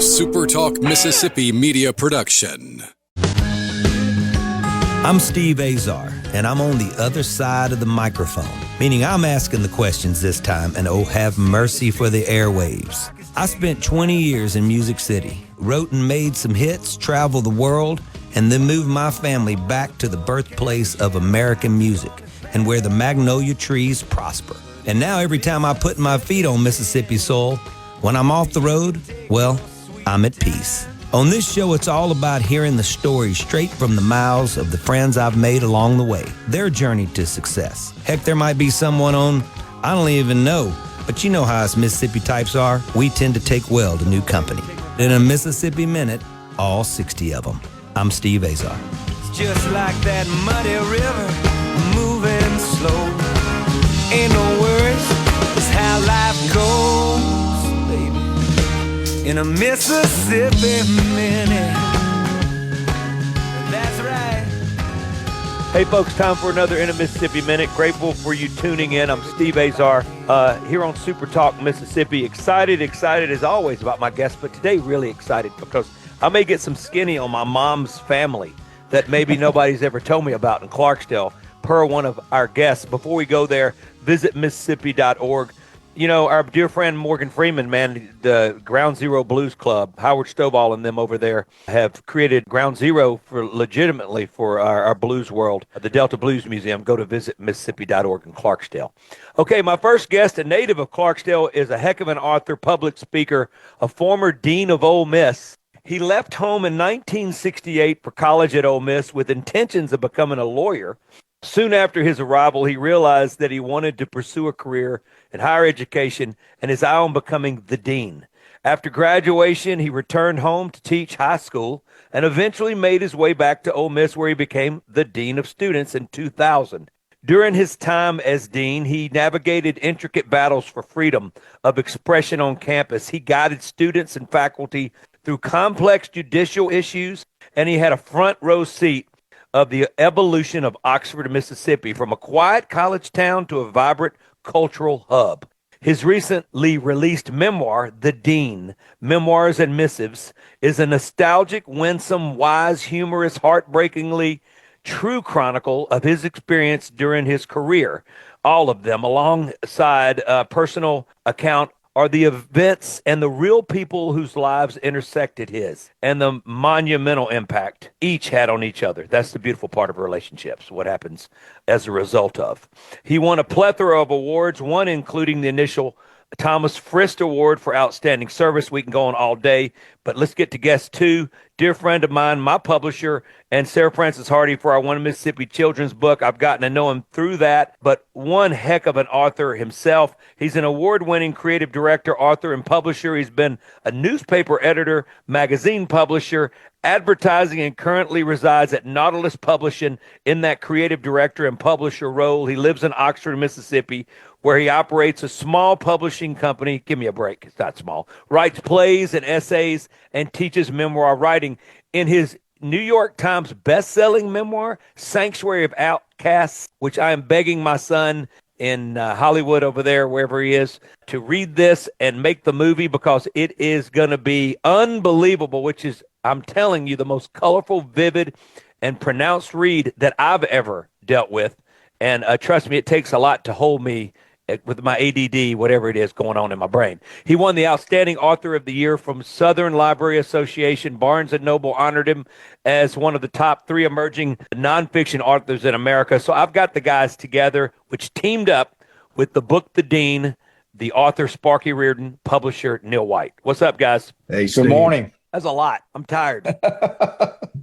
SuperTalk Mississippi Media production. I'm Steve Azar, and I'm on the other side of the microphone, meaning I'm asking the questions this time, and oh, have mercy for the airwaves. I spent 20 years in Music City, wrote and made some hits, traveled the world, and then moved my family back to the birthplace of American music and where the magnolia trees prosper. And now every time I put my feet on Mississippi soil, when I'm off the road, well, I'm at peace. On this show, it's all about hearing the stories straight from the mouths of the friends I've made along the way, their journey to success. Heck, there might be someone on, I don't even know, but you know how us Mississippi types are. We tend to take well to new company. In a Mississippi Minute, all 60 of them. I'm Steve Azar. It's just like that muddy river, moving slow. Ain't no worries, it's how life goes, baby. In a Mississippi Minute. That's right. Hey folks, time for another In a Mississippi Minute. Grateful for you tuning in. I'm Steve Azar here on SuperTalk Mississippi. Excited as always about my guest, but today really excited because I may get some skinny on my mom's family that maybe nobody's ever told me about in Clarksdale, per one of our guests. Before we go there, visit Mississippi.org. You know, our dear friend Morgan Freeman, man, the Ground Zero Blues Club, Howard Stovall and them over there have created Ground Zero for legitimately for our blues world, the Delta Blues Museum. Go to visit Mississippi.org in Clarksdale. Okay, my first guest, a native of Clarksdale, is a heck of an author, public speaker, a former dean of Ole Miss. He left home in 1968 for college at Ole Miss with intentions of becoming a lawyer. Soon after his arrival, he realized that he wanted to pursue a career in higher education and his eye on becoming the dean. After graduation, he returned home to teach high school and eventually made his way back to Ole Miss, where he became the dean of students in 2000. During his time as dean, he navigated intricate battles for freedom of expression on campus. He guided students and faculty through complex judicial issues, and he had a front row seat of the evolution of Oxford, Mississippi, from a quiet college town to a vibrant cultural hub. His recently released memoir, The Dean, Memoirs and Missives, is a nostalgic, winsome, wise, humorous, heartbreakingly true chronicle of his experience during his career. All of them, alongside a personal account, are the events and the real people whose lives intersected his and the monumental impact each had on each other. That's the beautiful part of relationships, what happens as a result of. He won a plethora of awards, one including the initial Thomas Frist Award for Outstanding Service. We can go on all day, but let's get to guest two. Dear friend of mine, my publisher, and Sarah Frances Hardy for our One Mississippi children's book. I've gotten to know him through that, but one heck of an author himself. He's an award-winning creative director, author, and publisher. He's been a newspaper editor, magazine publisher, advertising, and currently resides at Nautilus Publishing in that creative director and publisher role. He lives in Oxford, Mississippi, where he operates a small publishing company. Give me a break. It's not small. Writes plays and essays and teaches memoir writing. In his New York Times best-selling memoir, Sanctuary of Outcasts, which I am begging my son in Hollywood over there, wherever he is, to read this and make the movie, because it is going to be unbelievable, which is, I'm telling you, the most colorful, vivid, and pronounced read that I've ever dealt with. And trust me, it takes a lot to hold me with my ADD, whatever it is going on in my brain. He won the Outstanding Author of the Year from Southern Library Association. Barnes & Noble honored him as one of the top 3 emerging nonfiction authors in America. So I've got the guys together, which teamed up with the book, The Dean, the author, Sparky Reardon, publisher, Neil White. What's up, guys? Hey, Steve. Good morning. That's a lot. I'm tired.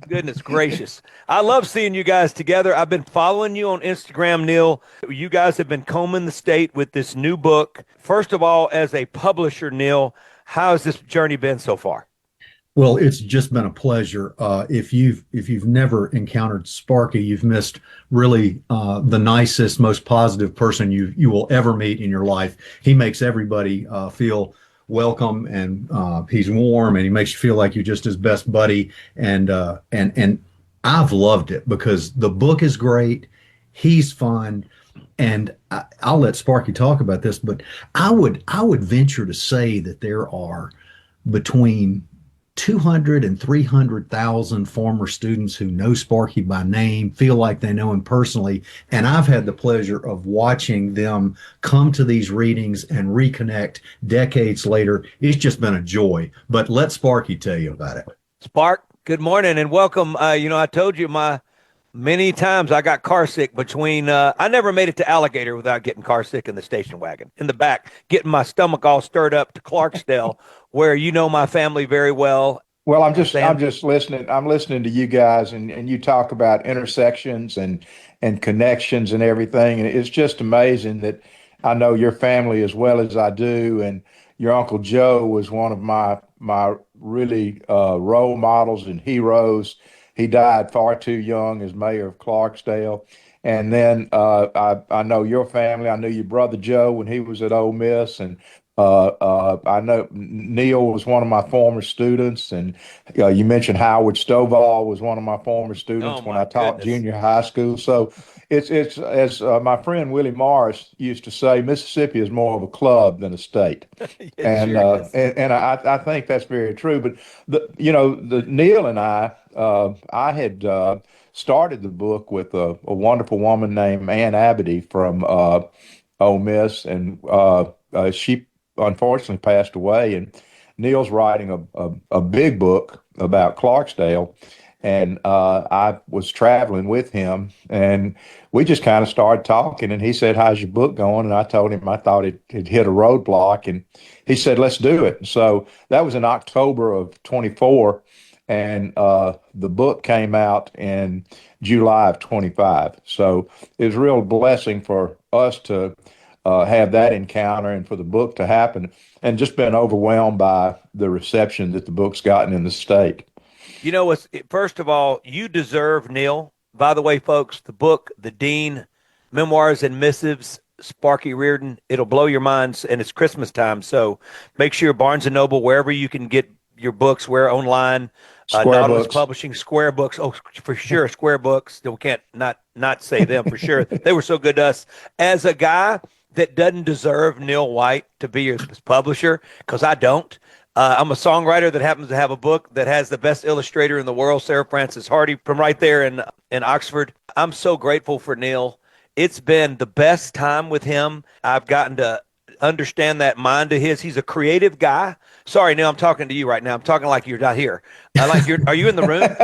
Goodness gracious. I love seeing you guys together. I've been following you on Instagram, Neil. You guys have been combing the state with this new book. First of all, as a publisher, Neil, how has this journey been so far? Well, it's just been a pleasure. If you've never encountered Sparky, you've missed really the nicest, most positive person you will ever meet in your life. He makes everybody feel welcome, and he's warm, and he makes you feel like you're just his best buddy. And I've loved it because the book is great. He's fun. And I'll let Sparky talk about this, but I would venture to say that there are between 200 and 300,000 former students who know Sparky by name, feel like they know him personally. And I've had the pleasure of watching them come to these readings and reconnect decades later. It's just been a joy. But let Sparky tell you about it. Spark, good morning and welcome. I told you many times I got car sick between, I never made it to Alligator without getting car sick in the station wagon, in the back, getting my stomach all stirred up to Clarksdale, where you know my family very well. Well, I'm just listening. I'm listening to you guys, and you talk about intersections and connections and everything, and it's just amazing that I know your family as well as I do, and your Uncle Joe was one of my really role models and heroes. He died far too young as mayor of Clarksdale. And then I know your family. I knew your brother Joe when he was at Ole Miss, and I know Neil was one of my former students, and you mentioned Howard Stovall was one of my former students when I taught junior high school. So it's as my friend Willie Morris used to say, Mississippi is more of a club than a state, and I think that's very true. But the Neil and I had started the book with a wonderful woman named Ann Abity from Ole Miss, and she unfortunately passed away. And Neil's writing a big book about Clarksdale, and I was traveling with him, and we just kind of started talking. And he said, "How's your book going?" And I told him I thought it hit a roadblock, and he said, "Let's do it." So that was in October of 24. And the book came out in July of 25. So it was a real blessing for us to have that encounter and for the book to happen, and just been overwhelmed by the reception that the book's gotten in the state. You know, first of all, you deserve, Neil. By the way, folks, the book, The Dean, Memoirs and Missives, Sparky Reardon, it'll blow your minds, and it's Christmas time. So make sure Barnes & Noble, wherever you can get your books, where online, Nautilus Publishing, Square Books. Oh, for sure, Square Books. We can't not say them for sure. They were so good to us. As a guy that doesn't deserve Neil White to be your publisher, because I don't. I'm a songwriter that happens to have a book that has the best illustrator in the world, Sarah Frances Hardy, from right there in Oxford. I'm so grateful for Neil. It's been the best time with him. I've gotten to understand that mind of his. He's a creative guy. Sorry, Neil, I'm talking to you right now. I'm talking like you're not here. Are you in the room?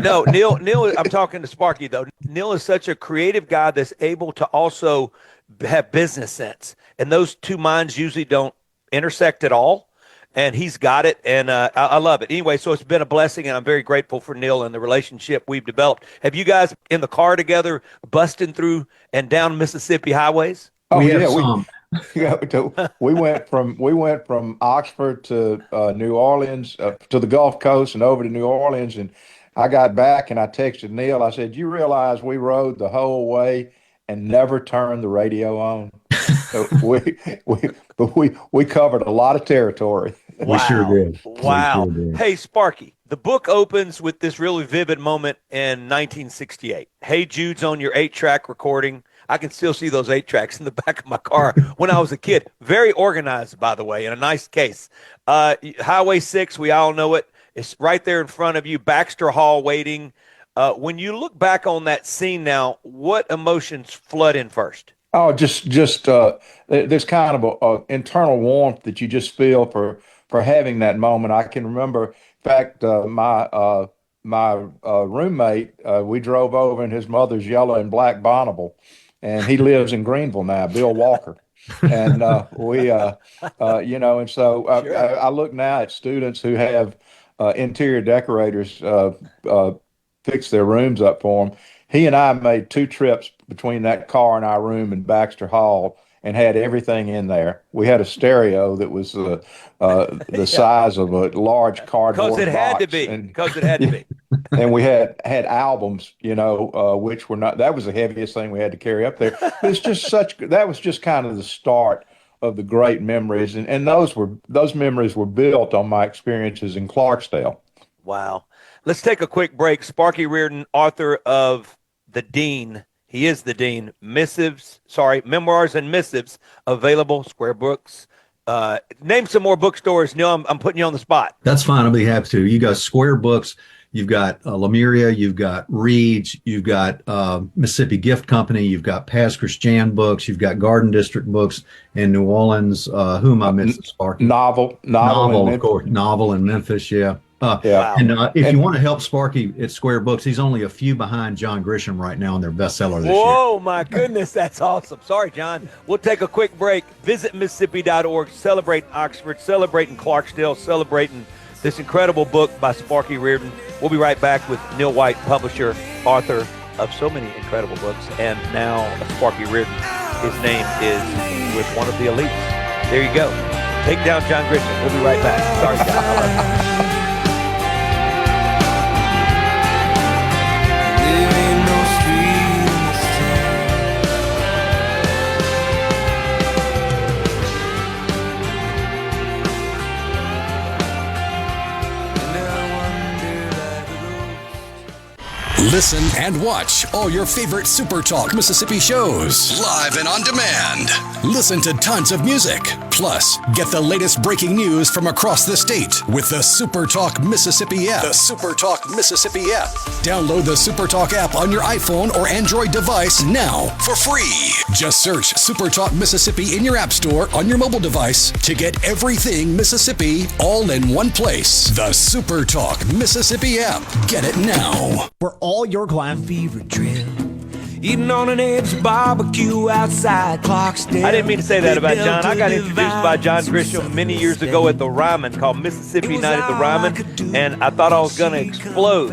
No, Neil, I'm talking to Sparky, though. Neil is such a creative guy that's able to also have business sense. And those two minds usually don't intersect at all. And he's got it, and I love it. Anyway, so it's been a blessing, and I'm very grateful for Neil and the relationship we've developed. Have you guys in the car together busting through and down Mississippi highways? Oh, we went from Oxford to New Orleans, to the Gulf Coast and over to New Orleans. And I got back and I texted Neil. I said, "You realize we rode the whole way and never turned the radio on?" So we covered a lot of territory. Wow. We sure did. Wow. We sure did. Hey, Sparky, the book opens with this really vivid moment in 1968. Hey Jude's on your 8-track recording. I can still see those 8 tracks in the back of my car when I was a kid. Very organized, by the way, in a nice case. Highway 6, we all know it. It's right there in front of you, Baxter Hall waiting. When you look back on that scene now, what emotions flood in first? Oh, just there's kind of a internal warmth that you just feel for having that moment. I can remember, in fact, my roommate, we drove over in his mother's yellow and black Bonneville, and he lives in Greenville now, Bill Walker. And and so Sure. I look now at students who have interior decorators fix their rooms up for them. He and I made 2 trips between that car and our room in Baxter Hall and had everything in there. We had a stereo that was the size of a large cardboard box. Because it had to be. And we had albums, which were not, that was the heaviest thing we had to carry up there. But it's just that was just kind of the start of the great memories. And those memories were built on my experiences in Clarksdale. Wow. Let's take a quick break. Sparky Reardon, author of The Dean. He is the Dean. Memoirs and Missives, available, Square Books, Name some more bookstores. Neil, I'm putting you on the spot. That's fine. I'll be happy to. You got Square Books. You've got Lemuria. You've got Reed's. You've got Mississippi Gift Company. You've got Pascrest Jan Books. You've got Garden District Books in New Orleans. Who am I missing, Sparky? Novel, of course. Novel in Memphis, yeah. Yeah. And if you want to help Sparky at Square Books, he's only a few behind John Grisham right now on their bestseller this year. Whoa, my goodness, that's awesome. Sorry, John. We'll take a quick break. Visit Mississippi.org, celebrating Oxford, celebrating Clarksdale, celebrating this incredible book by Sparky Reardon. We'll be right back with Neil White, publisher, author of so many incredible books, and now Sparky Reardon. His name is with one of the elites. There you go. Take down John Grisham. We'll be right back. Sorry, John. I love you. Listen and watch all your favorite SuperTalk Mississippi shows live and on demand. Listen to tons of music. Plus, get the latest breaking news from across the state with the SuperTalk Mississippi app. The SuperTalk Mississippi app. Download the SuperTalk app on your iPhone or Android device now for free. Just search SuperTalk Mississippi in your app store on your mobile device to get everything Mississippi all in one place. The SuperTalk Mississippi app. Get it now. For all your Glen fever drill, eating on an edge barbecue outside Clarksdale. I didn't mean to say that about John. I got introduced by John Grisham many years ago at the Ryman, called Mississippi Night at the Ryman, and I thought I was going to explode.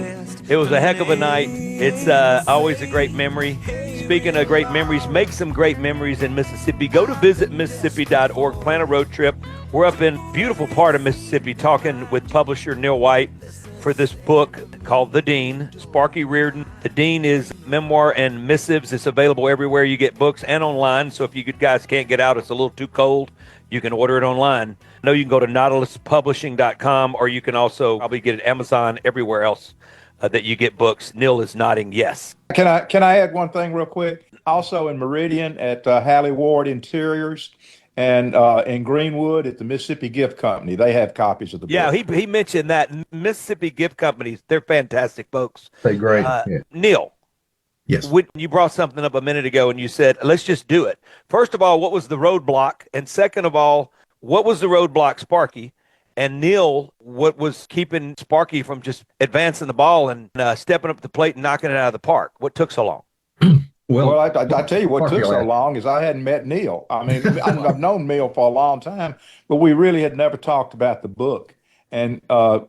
It was a heck of a night. It's always a great memory. Speaking of great memories, make some great memories in Mississippi. Go to visitmississippi.org, plan a road trip. We're up in beautiful part of Mississippi talking with publisher Neil White for this book called The Dean, Sparky Reardon. The Dean is memoir and missives. It's available everywhere you get books and online. So if you guys can't get out, it's a little too cold, you can order it online. I know you can go to nautiluspublishing.com, or you can also probably get it at Amazon, everywhere else that you get books. Neil is nodding yes. Can I add one thing real quick? Also in Meridian at Hallie Ward Interiors, and in Greenwood at the Mississippi Gift Company. They have copies of the book. Yeah, he mentioned that. Mississippi Gift Companies, they're fantastic folks. They're great. Yeah. Neil. Yes. You brought something up a minute ago and you said, let's just do it. First of all, what was the roadblock? And second of all, what was the roadblock, Sparky? And Neil, what was keeping Sparky from just advancing the ball and stepping up the plate and knocking it out of the park? What took so long? Well, I tell you what took so long is I hadn't met Neil. I mean, I've known Neil for a long time, but we really had never talked about the book. And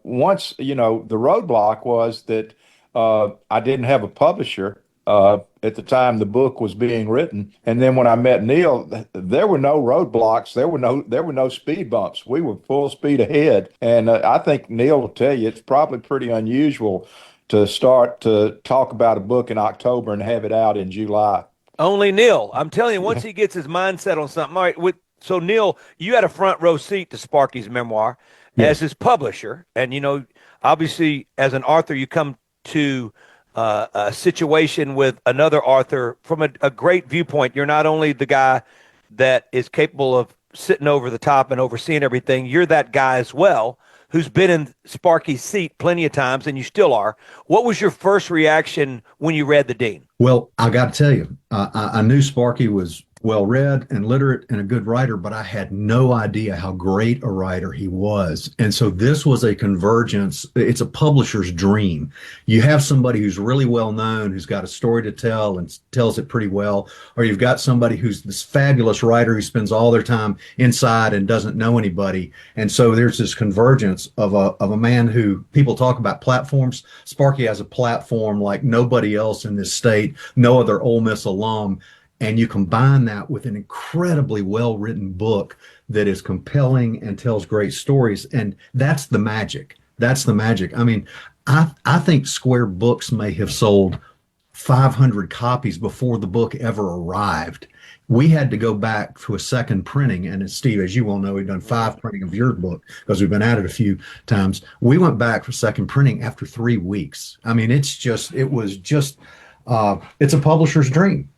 once, the roadblock was that I didn't have a publisher at the time the book was being written. And then when I met Neil, there were no roadblocks. There were no speed bumps. We were full speed ahead. And I think Neil will tell you it's probably pretty unusual to start to talk about a book in October and have it out in July. Only Neil. I'm telling you, once he gets his mindset on something. All right, so Neil, you had a front row seat to Sparky's memoir as his publisher. And, obviously, as an author, you come to a situation with another author from a great viewpoint. You're not only the guy that is capable of sitting over the top and overseeing everything, you're that guy as well who's been in Sparky's seat plenty of times, and you still are. What was your first reaction when you read The Dean? Well, I got to tell you, I knew Sparky was well-read and literate and a good writer, but I had no idea how great a writer he was. And so this was a convergence. It's a publisher's dream. You have somebody who's really well-known, who's got a story to tell and tells it pretty well, or you've got somebody who's this fabulous writer who spends all their time inside and doesn't know anybody. And so there's this convergence of a man who people talk about platforms. Sparky has a platform like nobody else in this state, no other Ole Miss alum. And you combine that with an incredibly well-written book that is compelling and tells great stories. And that's the magic. That's the magic. I mean, I think Square Books may have sold 500 copies before the book ever arrived. We had to go back to a second printing. And Steve, as you well know, we've done 5 printing of your book because we've been at it a few times. We went back for second printing after 3 weeks. I mean, it's a publisher's dream.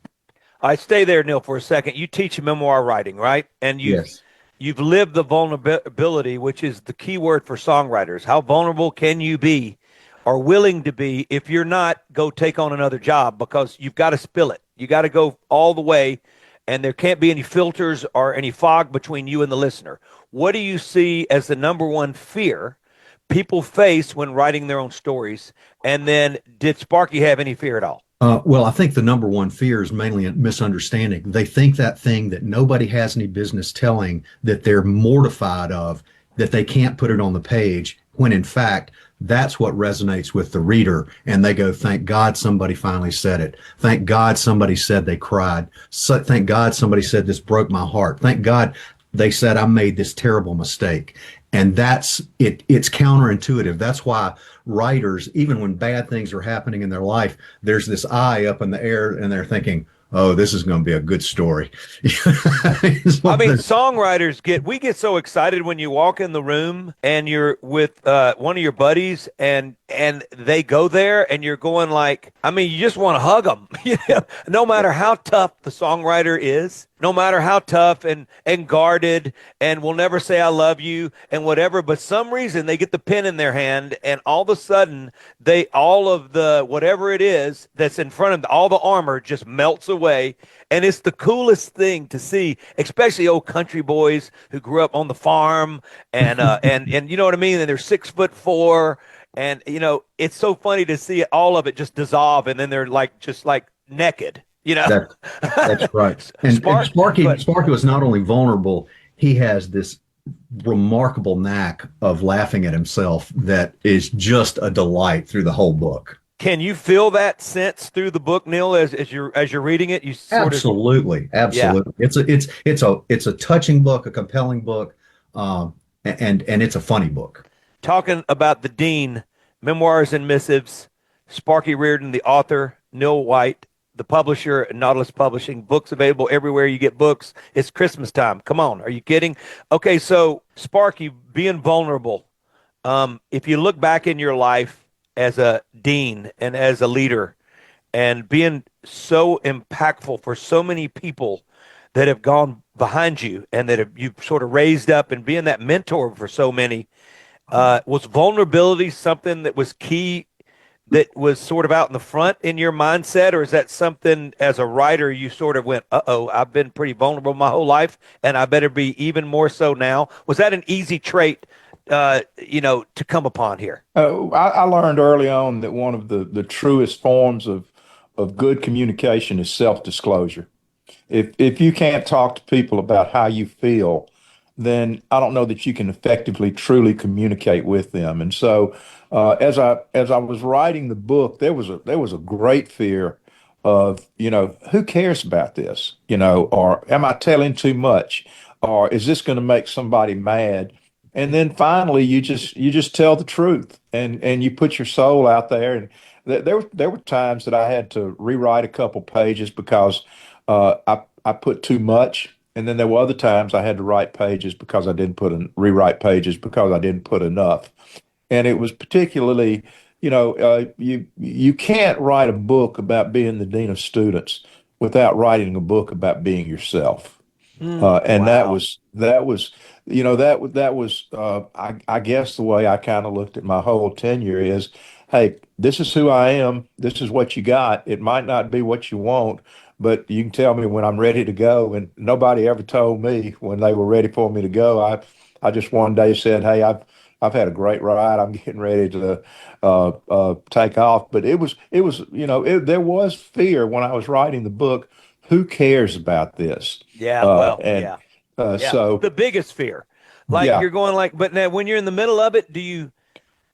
I stay there, Neil, for a second. You teach memoir writing, right? And Yes. You've lived the vulnerability, which is the key word for songwriters. How vulnerable can you be or willing to be? If you're not, go take on another job, because you've got to spill it. You got to go all the way, and there can't be any filters or any fog between you and the listener. What do you see as the number one fear people face when writing their own stories? And then, did Sparky have any fear at all? Well, I think the number one fear is mainly a misunderstanding. They think that thing that nobody has any business telling, that they're mortified of, that they can't put it on the page, when in fact, that's what resonates with the reader. And they go, thank God somebody finally said it. Thank God somebody said they cried. So, thank God somebody said this broke my heart. Thank God they said I made this terrible mistake. And that's it. It's counterintuitive. That's why writers, even when bad things are happening in their life, there's this eye up in the air and they're thinking, oh, this is going to be a good story. I mean, songwriters we get so excited when you walk in the room and you're with one of your buddies and they go there and you're going like, I mean, you just want to hug them. No matter how tough the songwriter is, no matter how tough and guarded and will never say I love you and whatever, but some reason they get the pen in their hand and all of a sudden all of the whatever it is that's in front of them, all the armor just melts away. And it's the coolest thing to see, especially old country boys who grew up on the farm and and you know what I mean? And they're 6'4", and it's so funny to see all of it just dissolve, and then they're just naked. That's right. And Sparky was not only vulnerable, he has this remarkable knack of laughing at himself that is just a delight through the whole book. Can you feel that sense through the book, Neil, as you're reading it? You absolutely. Yeah. It's a touching book, a compelling book, and it's a funny book. Talking about the Dean, Memoirs and Missives, Sparky Reardon, the author, Neil White, the publisher, Nautilus Publishing. Books available everywhere you get books. It's Christmas time. Come on, are you kidding? Okay, so Sparky, being vulnerable. If you look back in your life as a dean and as a leader, and being so impactful for so many people that have gone behind you and that you've sort of raised up, and being that mentor for so many, was vulnerability something that was key, that was sort of out in the front in your mindset? Or is that something as a writer you sort of went, I've been pretty vulnerable my whole life and I better be even more so now? Was that an easy trait to come upon here? I learned early on that one of the truest forms of good communication is self-disclosure. If you can't talk to people about how you feel, then I don't know that you can effectively, truly communicate with them. And so, as I was writing the book, there was a great fear of, who cares about this, or am I telling too much, or is this going to make somebody mad? And then finally, you just tell the truth, and you put your soul out there. And there were times that I had to rewrite a couple pages because I put too much. And then there were other times I had to write pages because I didn't rewrite pages because I didn't put enough. And it was particularly, you can't write a book about being the dean of students without writing a book about being yourself. And wow. that was, I guess the way I kind of looked at my whole tenure is, hey, this is who I am. This is what you got. It might not be what you want, but you can tell me when I'm ready to go. And nobody ever told me when they were ready for me to go. I just one day said, hey, I've had a great ride. I'm getting ready to take off. But it was there was fear when I was writing the book. Who cares about this? Yeah, So the biggest fear, you're going but now when you're in the middle of it,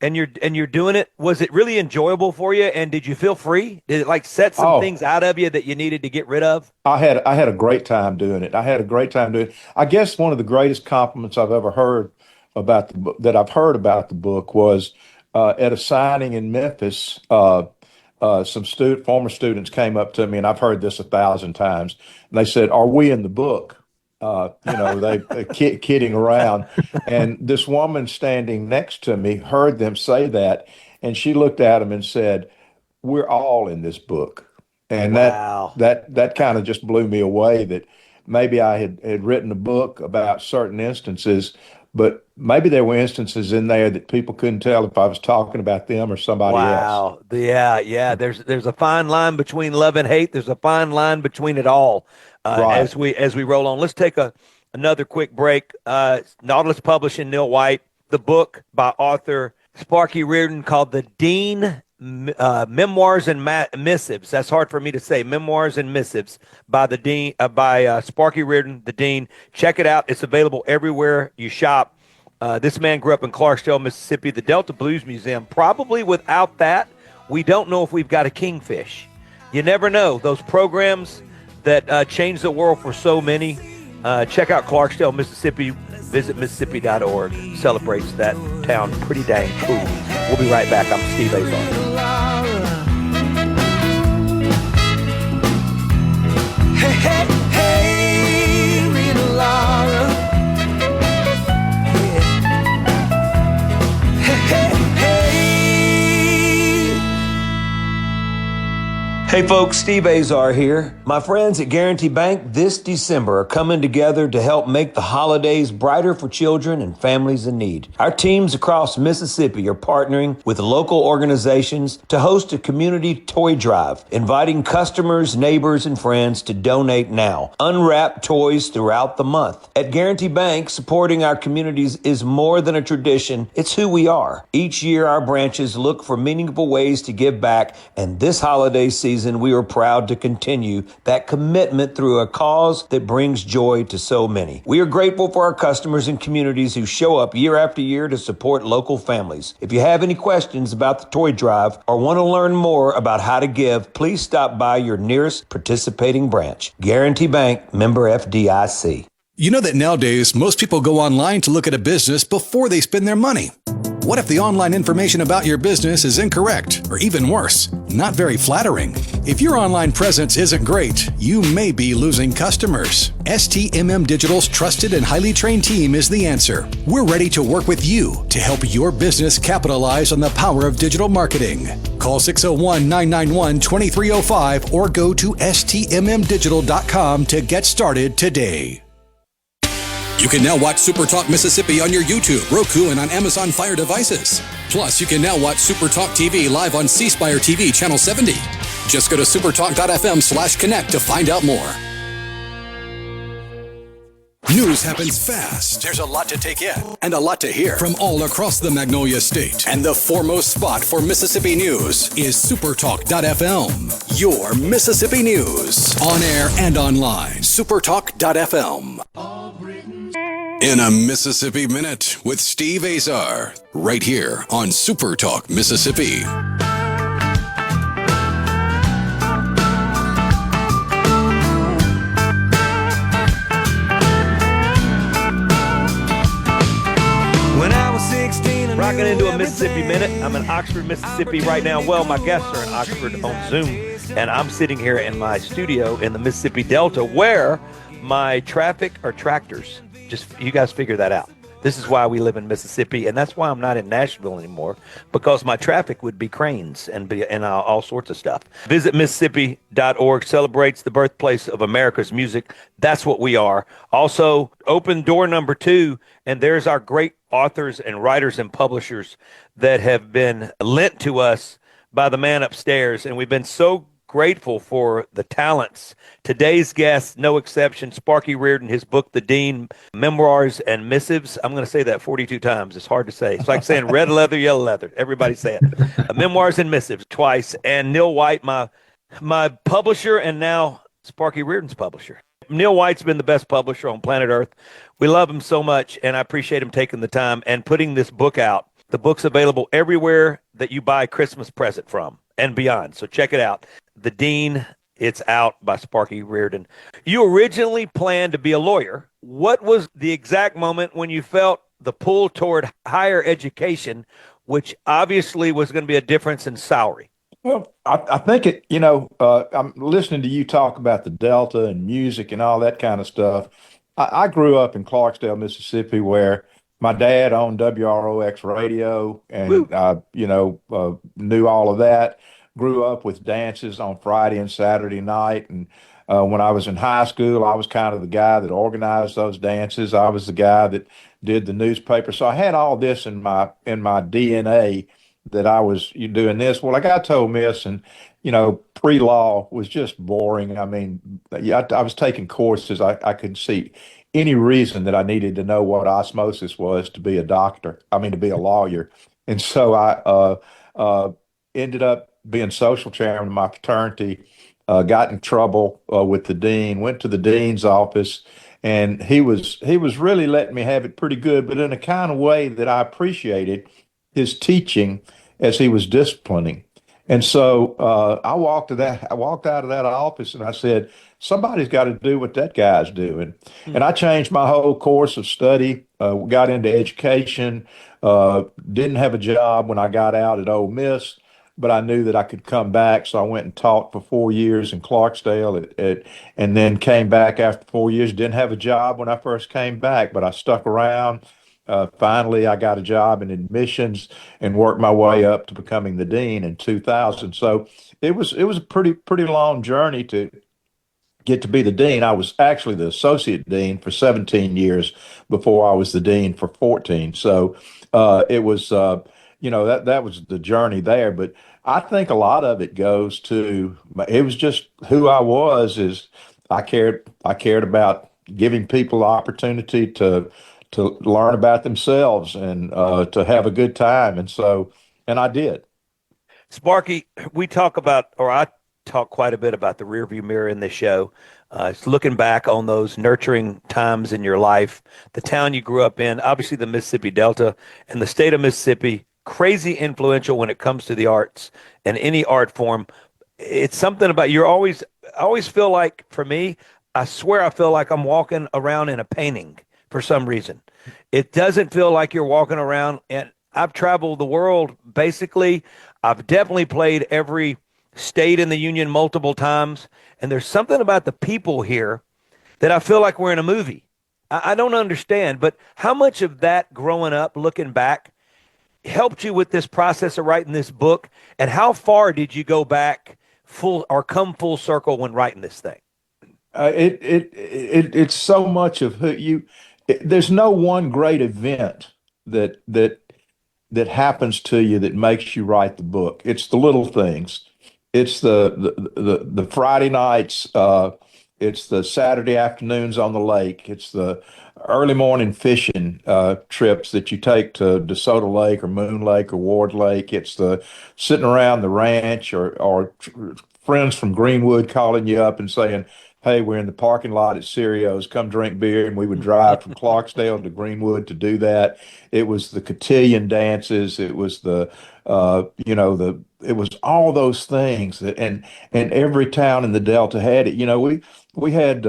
and you're doing it, was it really enjoyable for you? And did you feel free? Did it set some things out of you that you needed to get rid of? I had a great time doing it. I guess one of the greatest compliments I've ever heard about the book, that I've heard about the book, was at a signing in Memphis. Some former students came up to me, and I've heard this 1,000 times, and they said, "Are we in the book?" They kidding around. And this woman standing next to me heard them say that, and she looked at them and said, "We're all in this book." And wow. that kind of just blew me away, that maybe I had written a book about certain instances, but maybe there were instances in there that people couldn't tell if I was talking about them or somebody else. Wow. Yeah. There's a fine line between love and hate. There's a fine line between it all. Right. As we roll on, let's take another quick break. Nautilus Publishing, Neil White, the book by author Sparky Reardon called The Dean Memoirs and Missives. That's hard for me to say. Memoirs and Missives by the Dean by Sparky Reardon, the Dean. Check it out. It's available everywhere you shop. This man grew up in Clarksdale, Mississippi, the Delta Blues Museum. Probably without that, we don't know if we've got a kingfish. You never know. Those programs that change the world for so many. Check out Clarksdale, Mississippi. Visit Mississippi.org. Celebrates that town pretty dang cool. We'll be right back. I'm Steve Azar. Hey, hey, hey, Rita Laura. Hey folks, Steve Azar here. My friends at Guarantee Bank this December are coming together to help make the holidays brighter for children and families in need. Our teams across Mississippi are partnering with local organizations to host a community toy drive, inviting customers, neighbors, and friends to donate now. Unwrap toys throughout the month. At Guarantee Bank, supporting our communities is more than a tradition, it's who we are. Each year, our branches look for meaningful ways to give back, and this holiday season, we are proud to continue that commitment through a cause that brings joy to so many. We are grateful for our customers and communities who show up year after year to support local families. If you have any questions about the toy drive or want to learn more about how to give, please stop by your nearest participating branch. Guarantee Bank, member FDIC. You know that nowadays, most people go online to look at a business before they spend their money. What if the online information about your business is incorrect, or even worse, not very flattering? If your online presence isn't great, you may be losing customers. STMM Digital's trusted and highly trained team is the answer. We're ready to work with you to help your business capitalize on the power of digital marketing. Call 601-991-2305 or go to stmmdigital.com to get started today. You can now watch SuperTalk Mississippi on your YouTube, Roku, and on Amazon Fire devices. Plus, you can now watch SuperTalk TV live on C Spire TV Channel 70. Just go to supertalk.fm/connect to find out more. News happens fast. There's a lot to take in and a lot to hear from all across the Magnolia State. And the foremost spot for Mississippi news is supertalk.fm. Your Mississippi news. On air and online. Supertalk.fm. In a Mississippi Minute with Steve Azar. Right here on SuperTalk Mississippi. Rocking into a Mississippi Minute. I'm in Oxford, Mississippi right now. Well, my guests are in Oxford on Zoom, and I'm sitting here in my studio in the Mississippi Delta where my traffic are tractors. Just you guys figure that out. This is why we live in Mississippi, and that's why I'm not in Nashville anymore, because my traffic would be cranes and all sorts of stuff. Visit Mississippi.org, celebrates the birthplace of America's music. That's what we are. Also, open door number 2, and there's our great authors and writers and publishers that have been lent to us by the man upstairs, and we've been so grateful for the talents. Today's guest, no exception, Sparky Reardon, his book, The Dean, Memoirs and Missives. I'm going to say that 42 times. It's hard to say. It's like saying red leather, yellow leather. Everybody say it. Memoirs and Missives twice. And Neil White, my publisher, and now Sparky Reardon's publisher. Neil White's been the best publisher on planet Earth. We love him so much, and I appreciate him taking the time and putting this book out. The book's available everywhere that you buy a Christmas present from and beyond. So check it out. The Dean, it's out by Sparky Reardon. You originally planned to be a lawyer. What was the exact moment when you felt the pull toward higher education, which obviously was going to be a difference in salary? Well, I think I'm listening to you talk about the Delta and music and all that kind of stuff. I grew up in Clarksdale, Mississippi, where my dad owned WROX radio, and I, knew all of that. Grew up with dances on Friday and Saturday night, and When I was in high school, I was kind of the guy that organized those dances. I was the guy that did the newspaper. So I had all this in my DNA that I was doing this. Well, I got to Ole Miss, and pre-law was just boring. I mean, yeah, I was taking courses. I could see any reason that I needed to know what osmosis was to be a doctor. I mean, to be a lawyer. And so I uh, ended up being social chairman of my fraternity. Got in trouble with the dean. Went to the dean's office, and he was really letting me have it pretty good, but in a kind of way that I appreciated his teaching as he was disciplining. And so I walked out of that office, and I said, somebody's got to do what that guy's doing. And I changed my whole course of study, got into education, didn't have a job when I got out at Ole Miss, but I knew that I could come back. So I went and taught for 4 years in Clarksdale and then came back after 4 years. Didn't have a job when I first came back, but I stuck around. Finally, I got a job in admissions and worked my way up to becoming the dean in 2000. So it was a pretty long journey to get to be the dean. I was actually the associate dean for 17 years before I was the dean for 14. So it was that was the journey there. But I think a lot of it goes to it was just who I was. Is I cared about giving people the opportunity to learn about themselves and to have a good time. And I did. Sparky, we talk about, or I talk quite a bit about the rearview mirror in this show. It's looking back on those nurturing times in your life, the town you grew up in, obviously the Mississippi Delta and the state of Mississippi, crazy influential when it comes to the arts and any art form. It's something about I always feel like, for me, I swear I feel like I'm walking around in a painting for some reason. It doesn't feel like you're walking around, and I've traveled the world basically. I've definitely played every state in the union multiple times, and there's something about the people here that I feel like we're in a movie. I don't understand, but how much of that growing up, looking back, helped you with this process of writing this book, and how far did you go back come full circle when writing this thing? It's so much of who you. There's no one great event that happens to you that makes you write the book. It's the little things. It's the Friday nights. It's the Saturday afternoons on the lake. It's the early morning fishing trips that you take to DeSoto Lake or Moon Lake or Ward Lake. It's the sitting around the ranch or friends from Greenwood calling you up and saying, hey, we're in the parking lot at Cerio's, come drink beer. And we would drive from Clarksdale to Greenwood to do that. It was the cotillion dances. It was it was all those things and every town in the Delta had it. We had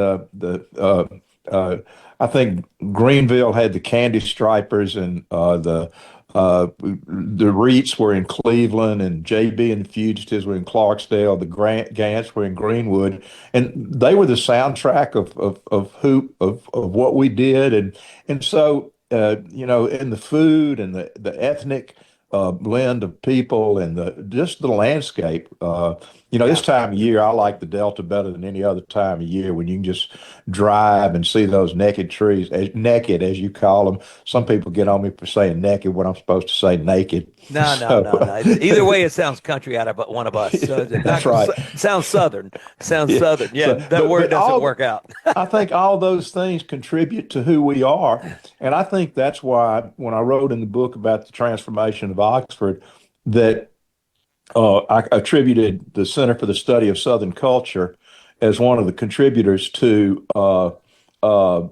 I think Greenville had the Candy Stripers, and the Reeds were in Cleveland, and JB and the Fugitives were in Clarksdale. The Gants were in Greenwood, and they were the soundtrack of what we did, and so in the food and the ethnic blend of people and just the landscape. This time of year, I like the Delta better than any other time of year when you can just drive and see those naked trees, naked as you call them. Some people get on me for saying naked when I'm supposed to say naked. No. Either way, it sounds country out of one of us. So that's right. Sounds Southern. Southern. Yeah, that word doesn't work out. I think all those things contribute to who we are. And I think that's why when I wrote in the book about the transformation of Oxford, that I attributed the Center for the Study of Southern Culture as one of the contributors to the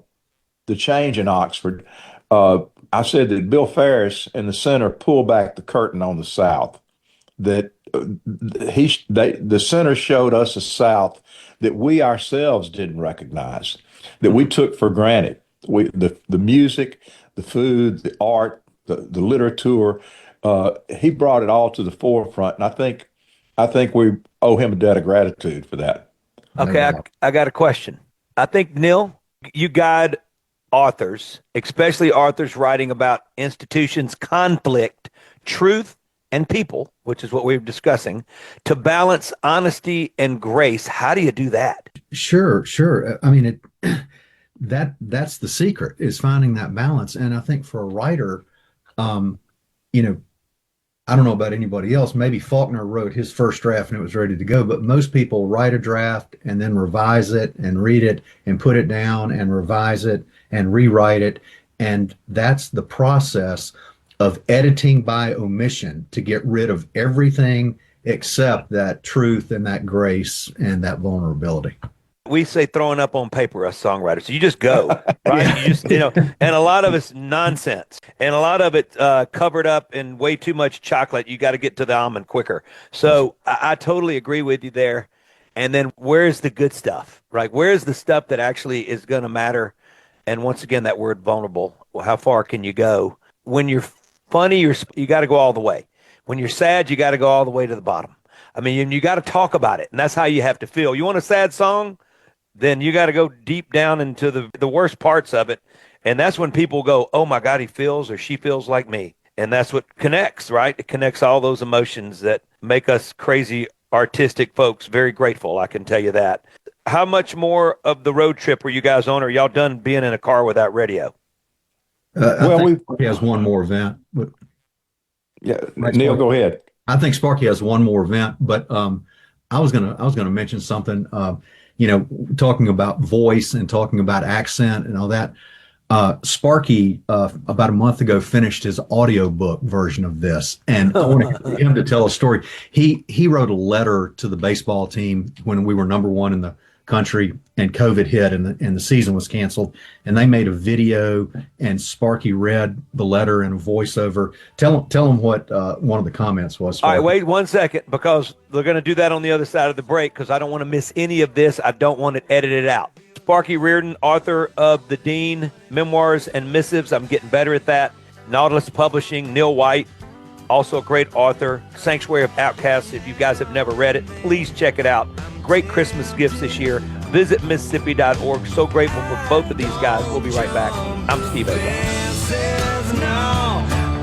change in Oxford. I said that Bill Ferris and the center pulled back the curtain on the South. That the center showed us a South that we ourselves didn't recognize, that we took for granted. The music, the food, the art, the literature. He brought it all to the forefront, and I think we owe him a debt of gratitude for that. Okay, I got a question. I think, Neil, you guide authors, especially authors writing about institutions, conflict, truth, and people, which is what we were discussing, to balance honesty and grace. How do you do that? Sure. I mean, that's the secret, is finding that balance. And I think for a writer, I don't know about anybody else. Maybe Faulkner wrote his first draft and it was ready to go, but most people write a draft and then revise it and read it and put it down and revise it and rewrite it. And that's the process of editing by omission to get rid of everything except that truth and that grace and that vulnerability. We say throwing up on paper, us songwriters. So you just go, right? Yeah. You just, and a lot of it's nonsense, and a lot of it covered up in way too much chocolate. You got to get to the almond quicker. So I totally agree with you there. And then where's the good stuff, right? Where's the stuff that actually is going to matter? And once again, that word vulnerable. Well, how far can you go? When you're funny, you got to go all the way. When you're sad, you got to go all the way to the bottom. I mean, you got to talk about it, and that's how you have to feel. You want a sad song? Then you got to go deep down into the worst parts of it. And that's when people go, oh my God, he feels or she feels like me. And that's what connects, right? It connects all those emotions that make us crazy artistic folks very grateful. I can tell you that. How much more of the road trip were you guys on? Or y'all done being in a car without radio? Sparky has one more event. Yeah, Neil, go ahead. I think Sparky has one more event, but I was gonna mention something. Talking about voice and talking about accent and all that. Sparky, about a month ago, finished his audiobook version of this. And I wanted him to tell a story. He wrote a letter to the baseball team when we were number one in the country and COVID hit and the season was canceled. And they made a video and Sparky read the letter in a voiceover. Tell him what one of the comments was. Sparky. All right, wait 1 second, because they're going to do that on the other side of the break, because I don't want to miss any of this. I don't want it edited out. Sparky Reardon, author of The Dean, Memoirs and Missives. I'm getting better at that. Nautilus Publishing, Neil White, also a great author. Sanctuary of Outcasts. If you guys have never read it, please check it out. Great Christmas gifts this year. Visit Mississippi.org. So grateful for both of these guys. We'll be right back. I'm Steve Azar.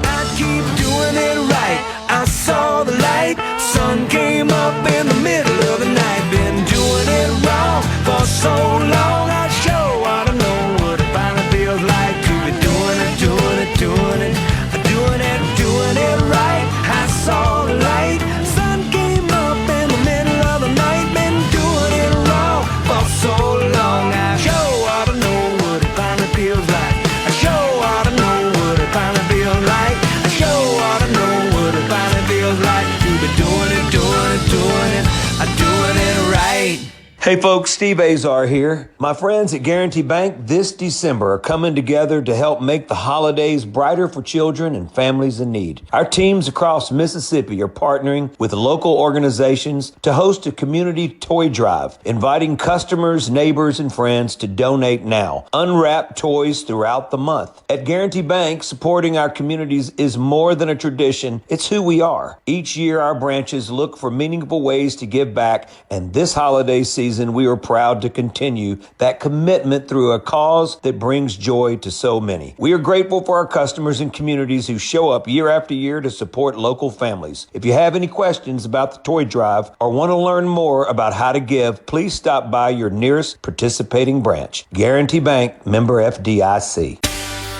I keep doing it right. I saw the light. Sun came up in the middle of the night. Been doing it wrong for so long. I sure ought to know what it finally feels like to be doing it. Doing it right. I saw the light. Sun came up in the middle of the night. Been doing it wrong for so long. I sure ought to know what it finally feels like. I sure ought to know what it finally feels like. I sure ought to know what it finally feels like to be doing it. Doing it right. Hey folks, Steve Azar here. My friends at Guarantee Bank this December are coming together to help make the holidays brighter for children and families in need. Our teams across Mississippi are partnering with local organizations to host a community toy drive, inviting customers, neighbors, and friends to donate now. Unwrap toys throughout the month. At Guarantee Bank, supporting our communities is more than a tradition, it's who we are. Each year, our branches look for meaningful ways to give back, and this holiday season, we are proud to continue that commitment through a cause that brings joy to so many. We are grateful for our customers and communities who show up year after year to support local families. If you have any questions about the toy drive or want to learn more about how to give, please stop by your nearest participating branch. Guarantee Bank, member FDIC.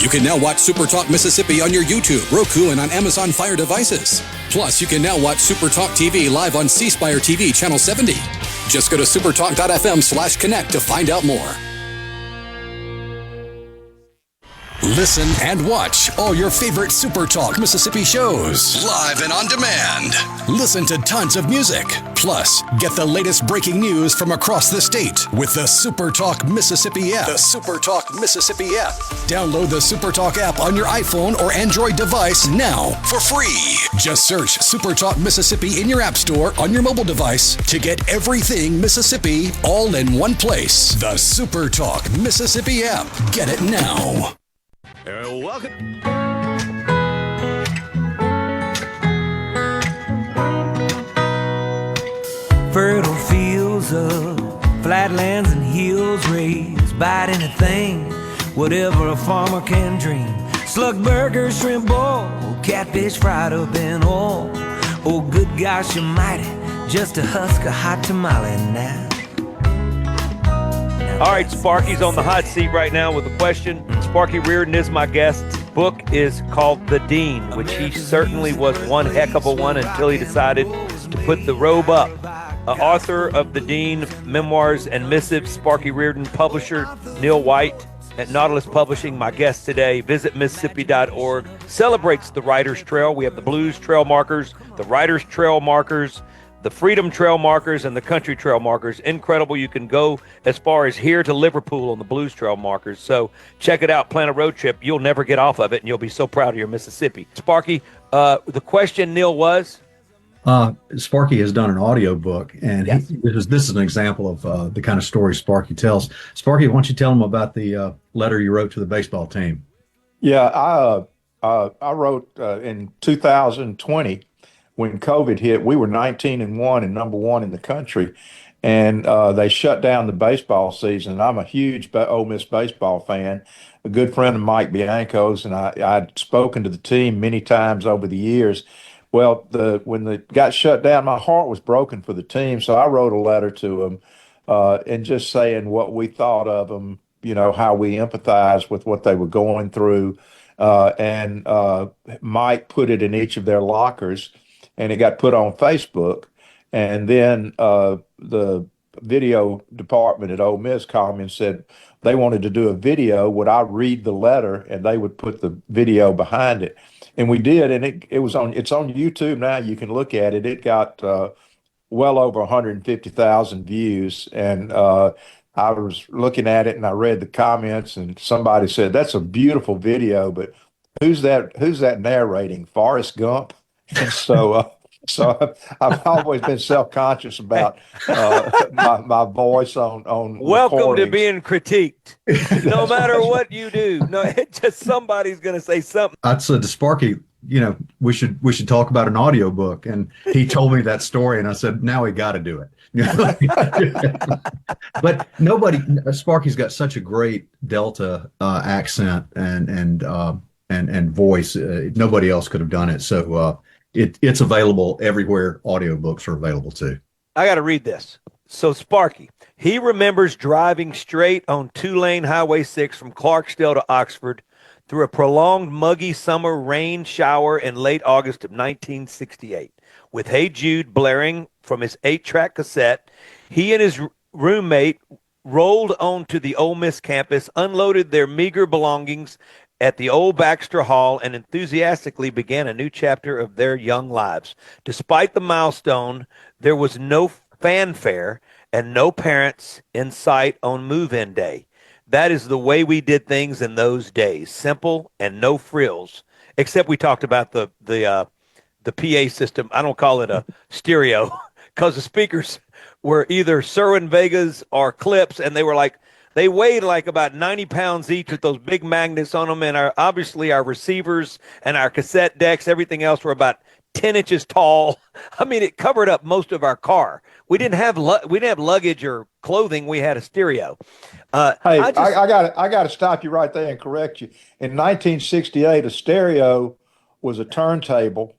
You can now watch SuperTalk Mississippi on your YouTube, Roku, and on Amazon Fire devices. Plus, you can now watch SuperTalk TV live on C Spire TV Channel 70. Just go to supertalk.fm/connect to find out more. Listen and watch all your favorite SuperTalk Mississippi shows live and on demand. Listen to tons of music. Plus, get the latest breaking news from across the state with the SuperTalk Mississippi app. The SuperTalk Mississippi app. Download the SuperTalk app on your iPhone or Android device now for free. Just search SuperTalk Mississippi in your app store on your mobile device to get everything Mississippi all in one place. The SuperTalk Mississippi app. Get it now. Welcome. Fertile fields of flatlands and hills raised, bite anything, whatever a farmer can dream. Slug burgers, shrimp boil, catfish fried up in oil. Oh, good gosh almighty, just a husk of hot tamale now. All right, Sparky's on the hot seat right now with a question. Sparky Reardon is my guest. Book is called The Dean, which he certainly was one heck of a one until he decided to put the robe up. Author of The Dean, Memoirs and Missives, Sparky Reardon. Publisher, Neil White at Nautilus Publishing, my guest today. Visit Mississippi.org. Celebrates the Writers Trail. We have the Blues Trail Markers, the Writers Trail Markers, the Freedom Trail Markers, and the Country Trail Markers. Incredible. You can go as far as here to Liverpool on the Blues Trail Markers. So check it out. Plan a road trip. You'll never get off of it, and you'll be so proud of your Mississippi. Sparky, the question, Neil, was? Sparky has done an audio book, and Yes. this is an example of the kind of stories Sparky tells. Sparky, why don't you tell him about the letter you wrote to the baseball team? Yeah, I wrote in 2020 when COVID hit. We were 19-1 and number one in the country, and they shut down the baseball season. I'm a huge Ole Miss baseball fan. A good friend of Mike Bianco's, and I'd spoken to the team many times over the years. Well, when they got shut down, my heart was broken for the team, so I wrote a letter to them and just saying what we thought of them, how we empathized with what they were going through. And Mike put it in each of their lockers, and it got put on Facebook. And then the video department at Ole Miss called me and said they wanted to do a video. Would I read the letter, and they would put the video behind it? And we did, and it's on YouTube now. You can look at it. It got well over 150,000 views, and I was looking at it, and I read the comments, and somebody said, "That's a beautiful video, but who's that narrating? Forrest Gump?" And so I've always been self-conscious about my voice on Welcome recordings. to being critiqued. No matter what you do. No, it's just somebody's going to say something. I said to Sparky, we should talk about an audio book, and he told me that story, and I said, now we got to do it. But Sparky's got such a great Delta accent and voice. Nobody else could have done it. So it's available everywhere audiobooks are available too. I got to read this. So Sparky, he remembers driving straight on two-lane Highway 6 from Clarksdale to Oxford through a prolonged muggy summer rain shower in late August of 1968. With Hey Jude blaring from his 8-track cassette, he and his roommate rolled onto the Ole Miss campus, unloaded their meager belongings at the old Baxter Hall, and enthusiastically began a new chapter of their young lives. Despite the milestone, there was no fanfare and no parents in sight on move-in day. That is the way we did things in those days, simple and no frills. Except we talked about the PA system. I don't call it a stereo because the speakers were either Cerwin-Vegas or Clips, and they weighed like about 90 pounds each with those big magnets on them. And obviously our receivers and our cassette decks, everything else were about 10 inches tall. I mean, it covered up most of our car. We didn't have luggage or clothing. We had a stereo. Hey, I got to stop you right there and correct you. In 1968, a stereo was a turntable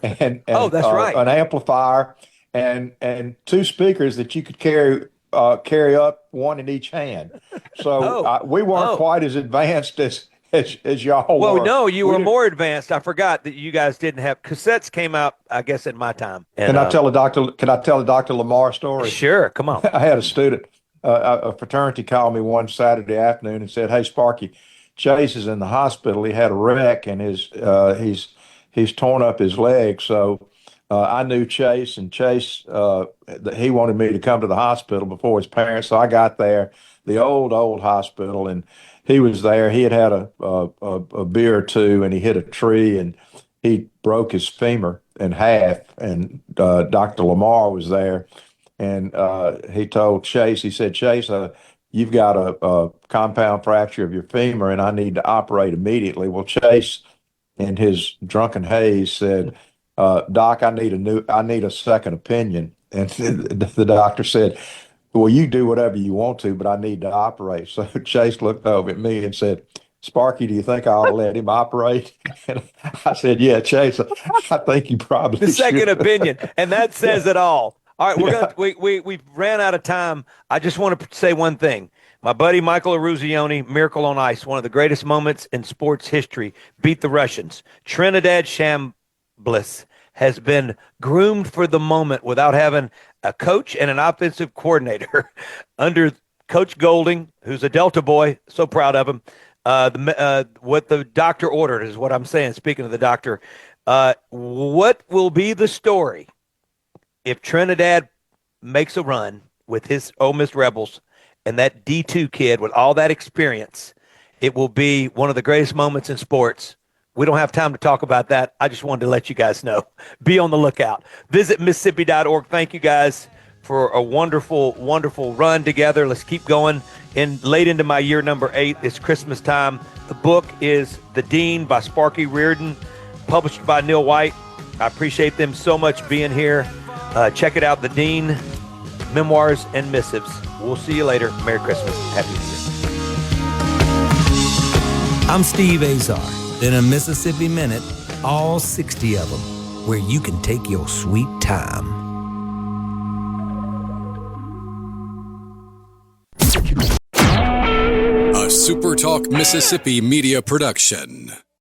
and oh, that's right, an amplifier and two speakers that you could carry up, one in each hand. So we weren't quite as advanced as y'all were. Well, no, you were more advanced. I forgot that you guys didn't have cassettes. Came out, I guess, in my time. And, Can I tell a Dr. Lamar story? Sure, come on. I had a student, a fraternity called me one Saturday afternoon and said, "Hey, Sparky, Chase is in the hospital. He had a wreck and he's torn up his leg." So I knew Chase, and Chase he wanted me to come to the hospital before his parents. So I got there, the old hospital, and he was there. He had a beer or two, and he hit a tree, and he broke his femur in half. And Dr. Lamar was there, and he told Chase, he said, "Chase, you've got a compound fracture of your femur, and I need to operate immediately." Well, Chase, in his drunken haze, said, "Doc, I need a second opinion." And the doctor said, "Well, you do whatever you want to, but I need to operate." So Chase looked over at me and said, Sparky, do you think I ought to let him operate? And I said, yeah, Chase, I think you probably The second should. opinion, and that says it all. All right, we ran out of time. I just want to say one thing. My buddy Michael Eruzione, Miracle on Ice, one of the greatest moments in sports history, beat the Russians. Trinidad Chambliss has been groomed for the moment without having a coach and an offensive coordinator under Coach Golding, who's a Delta boy. So proud of him. What the doctor ordered is what I'm saying. Speaking of the doctor, what will be the story if Trinidad makes a run with his Ole Miss Rebels and that D2 kid with all that experience? It will be one of the greatest moments in sports. We don't have time to talk about that. I just wanted to let you guys know. Be on the lookout. Visit Mississippi.org. Thank you guys for a wonderful, wonderful run together. Let's keep going. Late into my year number 8, it's Christmas time. The book is The Dean by Sparky Reardon, published by Neil White. I appreciate them so much being here. Check it out, The Dean, Memoirs and Missives. We'll see you later. Merry Christmas. Happy New Year. I'm Steve Azar. In a Mississippi Minute, all 60 of them, where you can take your sweet time. A SuperTalk Mississippi Media production.